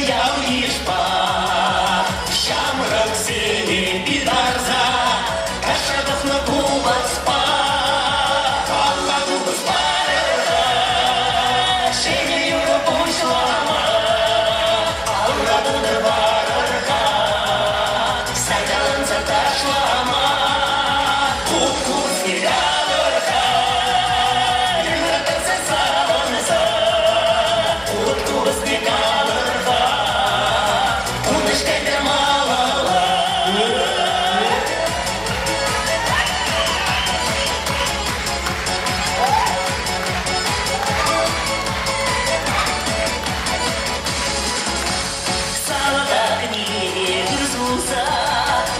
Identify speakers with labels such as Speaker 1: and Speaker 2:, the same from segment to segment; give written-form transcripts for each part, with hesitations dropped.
Speaker 1: явишпа, Şamrak seni bir arza, Kaşadık na kubaspa, Kalla kubasparıza, Şehir yürü boşlama, Avradı da varırga, Saydanza taşlama, Kukuz gigalırga, Yürütürse sağınıza, Kukuz gigalırga, Unışkayda malala. Sağda не грызутся,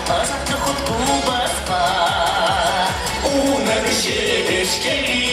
Speaker 1: азартны хутку баспа. Унын шешкели